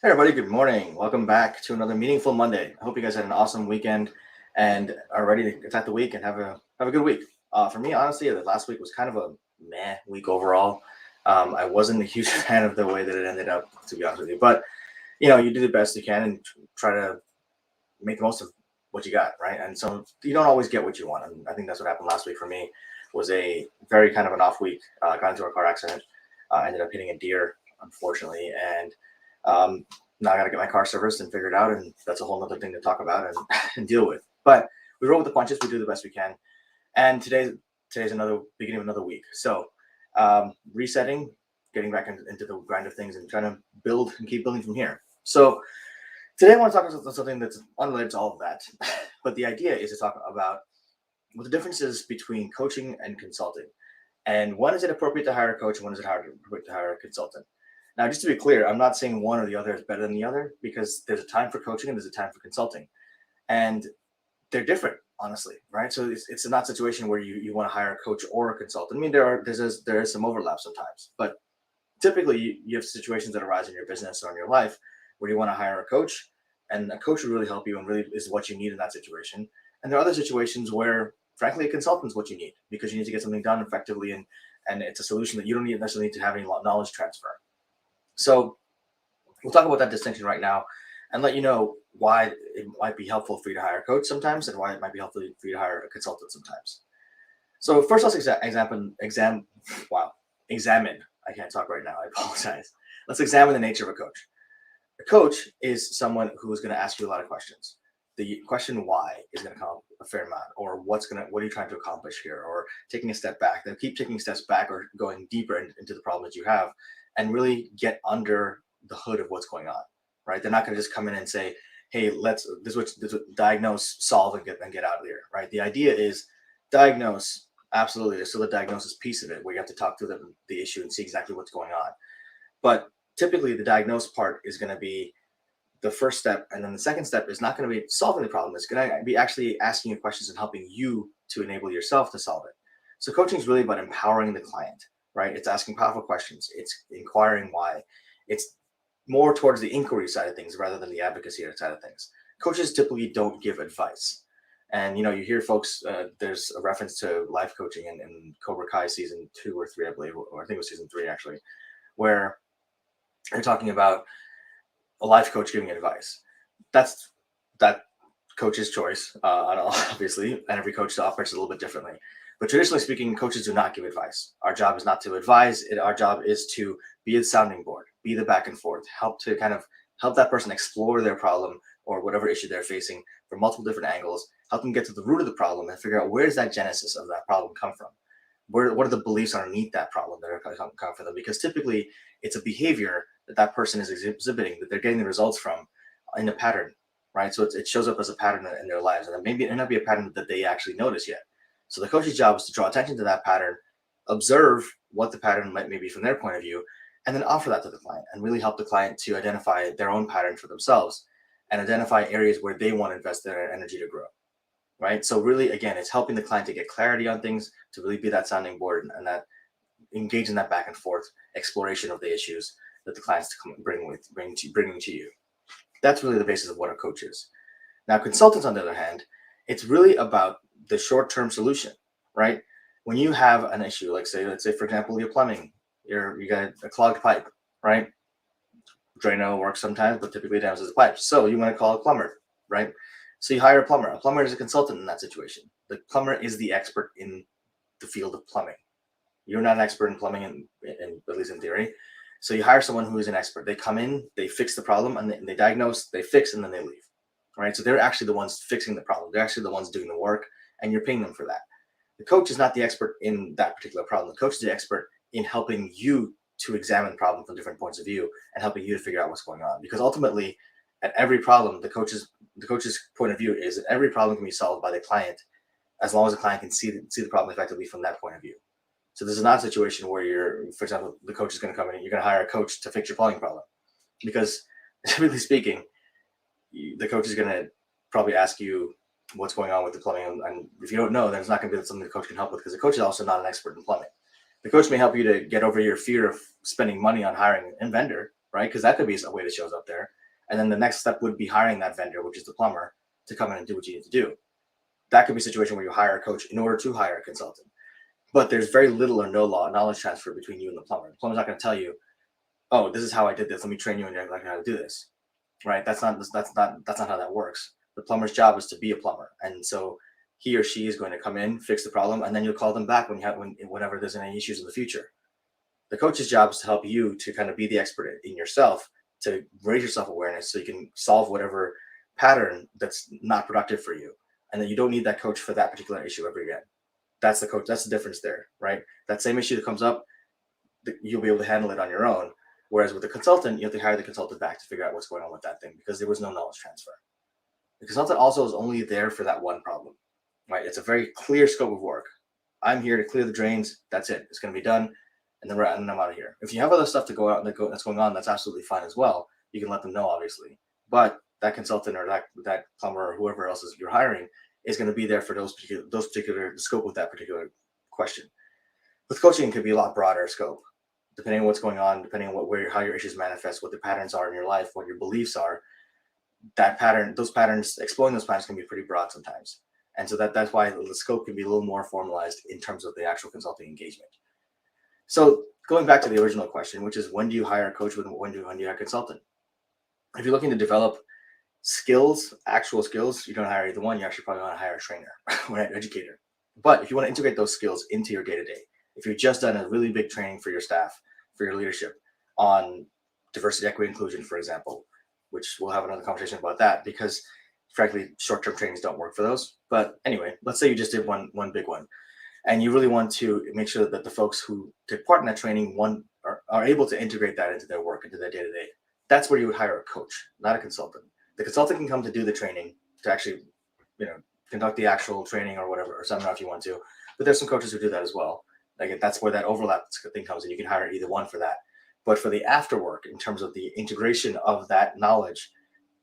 Hey everybody, good morning. Welcome back to another meaningful Monday. I hope you guys had an awesome weekend and are ready to attack the week and have a good week. For me, honestly, the last week was kind of a meh week overall. I wasn't a huge fan of the way that it ended up, to be honest with you. But you do the best you can and try to make the most of what you got, right? And so you don't always get what you want. And I think that's what happened last week for me. Was a very kind of an off week. Got into a car accident. Ended up hitting a deer, unfortunately, and um, now I got to get my car serviced and figured out, and that's a whole other thing to talk about and, and deal with. But we roll with the punches. We do the best we can. And today's another beginning of another week. So resetting, getting back into the grind of things, and trying to build and keep building from here. So today I want to talk about something that's unrelated to all of that. But the idea is to talk about what the difference is between coaching and consulting. And when is it appropriate to hire a coach and when is it appropriate to hire a consultant? Now, just to be clear, I'm not saying one or the other is better than the other because there's a time for coaching and there's a time for consulting. And they're different, honestly, right? So it's not a situation where you want to hire a coach or a consultant. I mean, there is some overlap sometimes, but typically you have situations that arise in your business or in your life where you want to hire a coach, and a coach will really help you and really is what you need in that situation. And there are other situations where, frankly, a consultant is what you need because you need to get something done effectively, and it's a solution that you don't necessarily need to have any knowledge transfer. So we'll talk about that distinction right now and let you know why it might be helpful for you to hire a coach sometimes and why it might be helpful for you to hire a consultant sometimes. So first, let's examine. I can't talk right now. I apologize. Let's examine the nature of a coach. A coach is someone who is going to ask you a lot of questions. The question why is going to come up a fair amount, or what are you trying to accomplish here, or taking a step back. They'll keep taking steps back or going deeper into the problem that you have, and really get under the hood of what's going on. Right? They're not going to just come in and say, "Hey, this diagnose, solve, and get out of here." Right? The idea is diagnose. Absolutely, there's still the diagnosis piece of it where you have to talk through the issue and see exactly what's going on. But typically, the diagnose part is going to be the first step, and then the second step is not going to be solving the problem. It's going to be actually asking you questions and helping you to enable yourself to solve it. So coaching is really about empowering the client, right? It's asking powerful questions. It's inquiring why. It's more towards the inquiry side of things rather than the advocacy side of things. Coaches typically don't give advice. And you hear folks. There's a reference to life coaching in Cobra Kai season 2 or 3, I believe, or I think it was season 3 actually, where they're talking about a life coach giving advice. That's that coach's choice, obviously, and every coach operates a little bit differently. But traditionally speaking, coaches do not give advice. Our job is not to advise. Our job is to be a sounding board, be the back and forth, help that person explore their problem or whatever issue they're facing from multiple different angles, help them get to the root of the problem and figure out where does that genesis of that problem come from. What are the beliefs underneath that problem that are come for them? Because typically it's a behavior that person is exhibiting that they're getting the results from in a pattern, right? So it shows up as a pattern in their lives, and maybe it may not be a pattern that they actually notice yet. So the coach's job is to draw attention to that pattern, observe what the pattern might be from their point of view, and then offer that to the client and really help the client to identify their own pattern for themselves and identify areas where they want to invest their energy to grow. Right. So really, again, it's helping the client to get clarity on things, to really be that sounding board and that engage in that back and forth exploration of the issues that the clients bringing to you. That's really the basis of what a coach is. Now, consultants, on the other hand, it's really about the short-term solution, right? When you have an issue, let's say for example, your plumbing, you got a clogged pipe, right? Drano works sometimes, but typically damages the pipe. So you want to call a plumber, right? So you hire a plumber. A plumber is a consultant in that situation. The plumber is the expert in the field of plumbing. You're not an expert in plumbing, at least in theory. So you hire someone who is an expert. They come in, they fix the problem, and they diagnose, they fix, and then they leave. Right? So they're actually the ones fixing the problem. They're actually the ones doing the work, and you're paying them for that. The coach is not the expert in that particular problem. The coach is the expert in helping you to examine the problem from different points of view and helping you to figure out what's going on. Because ultimately, at every problem, the coach's point of view is that every problem can be solved by the client as long as the client can see the problem effectively from that point of view. So this is not a situation where for example, the coach is going to come in and you're going to hire a coach to fix your plumbing problem. Because typically speaking, the coach is going to probably ask you what's going on with the plumbing. And if you don't know, then it's not going to be something the coach can help with because the coach is also not an expert in plumbing. The coach may help you to get over your fear of spending money on hiring a vendor, right? Because that could be a way that shows up there. And then the next step would be hiring that vendor, which is the plumber, to come in and do what you need to do. That could be a situation where you hire a coach in order to hire a consultant. But there's very little or no knowledge transfer between you and the plumber. The plumber's not going to tell you, oh, this is how I did this. Let me train you and you're like how to do this, right? That's not how that works. The plumber's job is to be a plumber, and so he or she is going to come in, fix the problem, and then you'll call them back whenever there's any issues in the future. The coach's job is to help you to kind of be the expert in yourself, to raise your self-awareness so you can solve whatever pattern that's not productive for you, and then you don't need that coach for that particular issue ever again. That's the coach. That's the difference there, right? That same issue that comes up, you'll be able to handle it on your own. Whereas with the consultant, you have to hire the consultant back to figure out what's going on with that thing because there was no knowledge transfer. The consultant also is only there for that one problem, right? It's a very clear scope of work. I'm here to clear the drains. That's it. It's going to be done, and then I'm out of here. If you have other stuff to go out that's going on, that's absolutely fine as well. You can let them know, obviously. But that consultant or that plumber or whoever else is you're hiring is going to be there for the scope of that particular question. With coaching, it could be a lot broader scope, depending on what's going on, depending on how your issues manifest, what the patterns are in your life, what your beliefs are. Exploring those patterns can be pretty broad sometimes. And so that's why the scope can be a little more formalized in terms of the actual consulting engagement. So going back to the original question, which is when do you hire a coach, when do you hire a consultant? If you're looking to develop actual skills, you don't hire either one. You actually probably want to hire a trainer or an educator. But if you want to integrate those skills into your day-to-day, if you've just done a really big training for your staff, for your leadership on diversity, equity, inclusion, for example, which we'll have another conversation about that because frankly, short-term trainings don't work for those. But anyway, let's say you just did one big one and you really want to make sure that the folks who take part in that training are able to integrate that into their work, into their day-to-day. That's where you would hire a coach, not a consultant. The consultant can come to do the training, to actually, conduct the actual training or whatever, or seminar if you want to. But there's some coaches who do that as well. Like that's where that overlap thing comes in. You can hire either one for that. But for the after work, in terms of the integration of that knowledge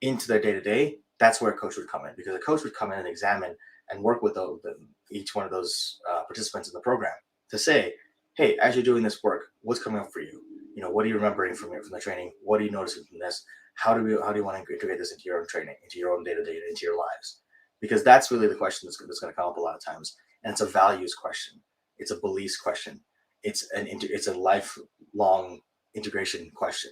into their day-to-day, that's where a coach would come in, because a coach would come in and examine and work with each one of those participants in the program to say, hey, as you're doing this work, what's coming up for you? What are you remembering from the training? What are you noticing from this? How do you want to integrate this into your own training, into your own day-to-day, into your lives? Because that's really the question that's going to come up a lot of times. And it's a values question. It's a beliefs question. It's a lifelong integration question,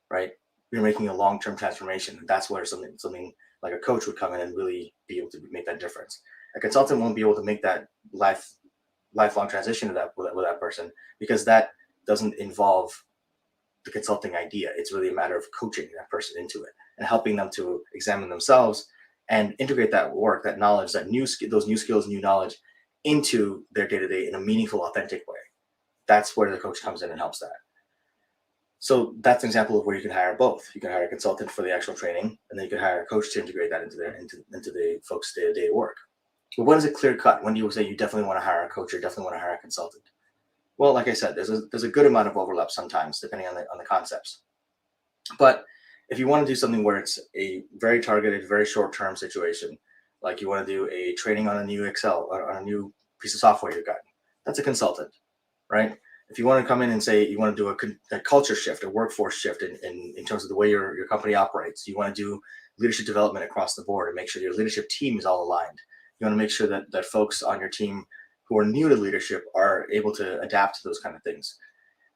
right? You're making a long-term transformation. And that's where something like a coach would come in and really be able to make that difference. A consultant won't be able to make that lifelong transition with that person, because that doesn't involve the consulting idea. It's really a matter of coaching that person into it and helping them to examine themselves and integrate that work, that knowledge, those new skills, new knowledge into their day-to-day in a meaningful, authentic way. That's where the coach comes in and helps that. So that's an example of where you can hire both. You can hire a consultant for the actual training, and then you can hire a coach to integrate that into the folks' day-to-day work. But when is it clear cut? When do you say you definitely want to hire a coach or definitely want to hire a consultant? Well, like I said, there's a good amount of overlap sometimes, depending on the concepts. But if you want to do something where it's a very targeted, very short-term situation, like you want to do a training on a new Excel or on a new piece of software you've got, that's a consultant, right? If you want to come in and say you want to do a culture shift, a workforce shift in terms of the way your company operates, you want to do leadership development across the board and make sure your leadership team is all aligned. You want to make sure that folks on your team who are new to leadership are able to adapt to those kind of things.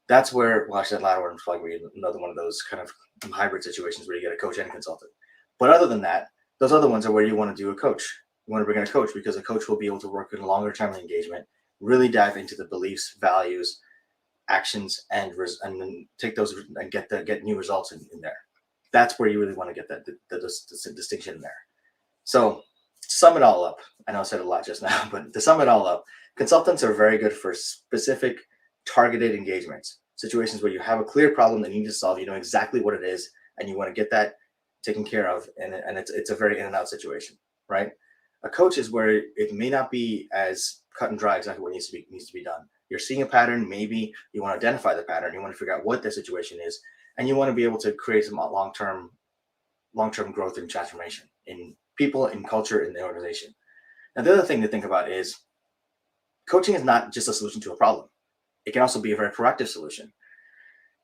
That's where, well, actually, that latter one is probably another one of those kind of hybrid situations where you get a coach and a consultant. But other than that, those other ones are where you want to do a coach. You want to bring in a coach because a coach will be able to work in a longer term engagement, really dive into the beliefs, values, actions, and then take those and get new results in there. That's where you really want to get the distinction in there. So to sum it all up, I know I said a lot just now, but to sum it all up, consultants are very good for specific targeted engagements, situations where you have a clear problem that you need to solve, you know exactly what it is, and you want to get that taken care of, and it's a very in and out situation, right? A coach is where it may not be as cut and dry exactly what needs to be done. You're seeing a pattern, maybe you want to identify the pattern, you want to figure out what the situation is, and you want to be able to create some long-term growth and transformation in people, in culture, in the organization. Now, the other thing to think about is coaching is not just a solution to a problem. It can also be a very proactive solution.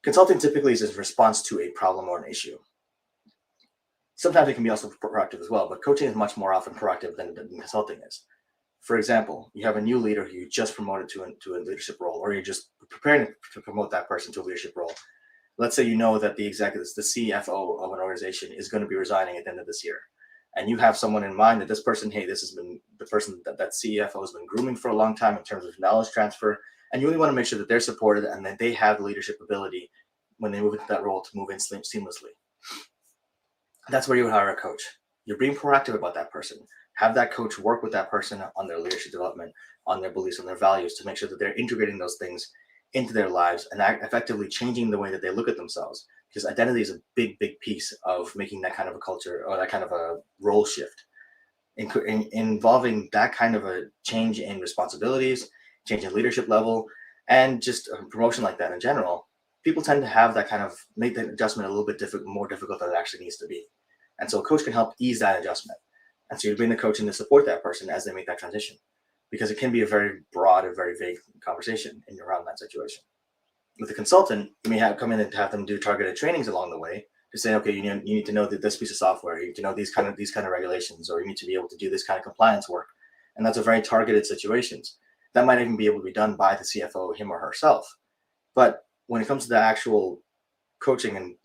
Consulting typically is in response to a problem or an issue. Sometimes it can be also proactive as well, but coaching is much more often proactive than consulting is. For example, you have a new leader who you just promoted to a leadership role, or you're just preparing to promote that person to a leadership role. Let's say you know that the CFO of an organization is going to be resigning at the end of this year. And you have someone in mind that this person, hey, this has been the person that CFO has been grooming for a long time in terms of knowledge transfer. And you really want to make sure that they're supported and that they have the leadership ability when they move into that role to move in seamlessly. That's where you would hire a coach. You're being proactive about that person. Have that coach work with that person on their leadership development, on their beliefs, on their values, to make sure that they're integrating those things into their lives and effectively changing the way that they look at themselves. Because identity is a big piece of making that kind of a culture or that kind of a role shift. Involving that kind of a change in responsibilities, change in leadership level, and just a promotion like that in general, people tend to have that kind of make the adjustment a little bit more difficult than it actually needs to be. And so a coach can help ease that adjustment. And so you bring the coach in to support that person as they make that transition, because it can be a very broad and very vague conversation around that situation. With a consultant, you may come in and have them do targeted trainings along the way to say, okay, you need to know that this piece of software, you need to know these kind of regulations, or you need to be able to do this kind of compliance work. And that's a very targeted situations. That might even be able to be done by the CFO, him or herself. But when it comes to the actual coaching and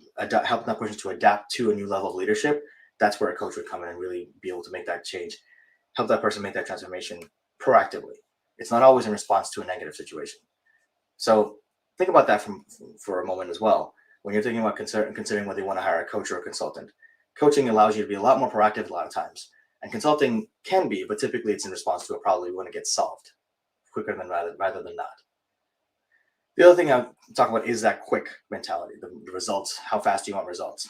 helping that person to adapt to a new level of leadership, that's where a coach would come in and really be able to make that change, help that person make that transformation proactively. It's not always in response to a negative situation. So think about that for a moment as well. When you're thinking about considering whether you want to hire a coach or a consultant, coaching allows you to be a lot more proactive a lot of times. And consulting can be, but typically it's in response to a problem you want to get solved quicker than rather than not. The other thing I'm talking about is that quick mentality, the results, how fast do you want results?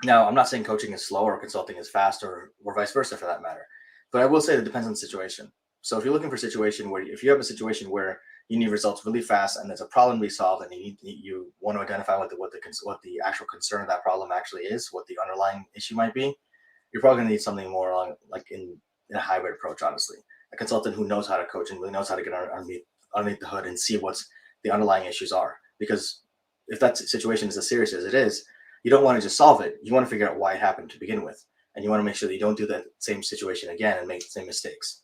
Now, I'm not saying coaching is slow or consulting is fast or vice versa for that matter, but I will say that it depends on the situation. So if you're looking for a situation if you have a situation where you need results really fast and there's a problem to be solved and you want to identify what the actual concern of that problem actually is, what the underlying issue might be, you're probably going to need something more along like in a hybrid approach, honestly. A consultant who knows how to coach and really knows how to get underneath the hood and see what's the underlying issues are. Because if that situation is as serious as it is, you don't want to just solve it. You want to figure out why it happened to begin with. And you want to make sure that you don't do that same situation again and make the same mistakes.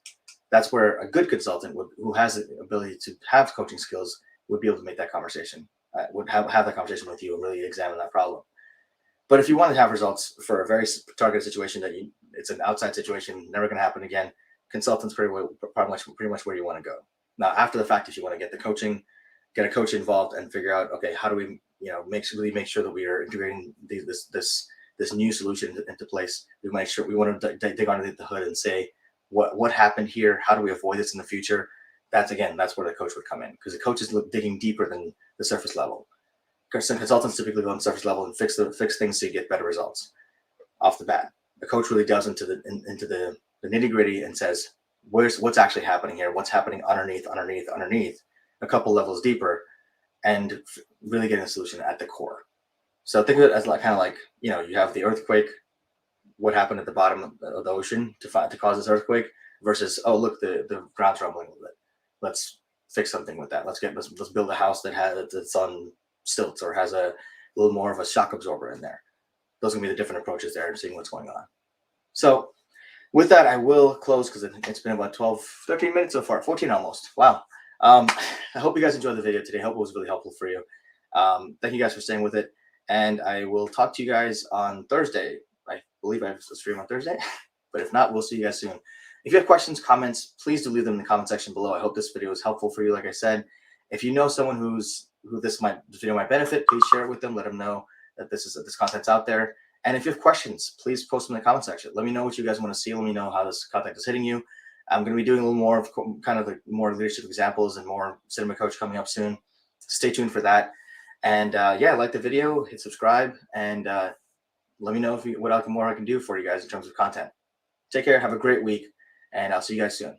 That's where a good consultant who has the ability to have coaching skills would be able to make that conversation, would have that conversation with you and really examine that problem. But if you want to have results for a very targeted situation it's an outside situation, never going to happen again, consultant's pretty much where you want to go. Now, after the fact, if you want to get a coach involved and figure out, okay, how do we make sure that we are integrating this new solution into place. We want to dig underneath the hood and say what happened here. How do we avoid this in the future? That's where the coach would come in, because the coach is digging deeper than the surface level. Consultants typically go on the surface level and fix things so you get better results off the bat. The coach really delves into the nitty gritty and says what's actually happening here, what's happening underneath a couple levels deeper, and really getting a solution at the core. So think of it as you have the earthquake, what happened at the bottom of the ocean to cause this earthquake, versus, oh, look, the ground's rumbling a little bit. Let's fix something with that. Let's build a house that's on stilts or has a little more of a shock absorber in there. Those are going to be the different approaches there and seeing what's going on. So with that, I will close because it's been about 13 minutes so far, 14 almost. Wow. I hope you guys enjoyed the video today. I hope it was really helpful for you. Thank you guys for staying with it. And I will talk to you guys on Thursday. I believe I have a stream on Thursday, but if not, we'll see you guys soon. If you have questions, comments, please do leave them in the comment section below. I hope this video was helpful for you. Like I said, if you know someone who this video might benefit, please share it with them. Let them know that this content's out there. And if you have questions, please post them in the comment section. Let me know what you guys want to see. Let me know how this content is hitting you. I'm going to be doing a little more of kind of more leadership examples and more Cinema Coach coming up soon. Stay tuned for that. And like the video, hit subscribe, and let me know what more I can do for you guys in terms of content. Take care. Have a great week, and I'll see you guys soon.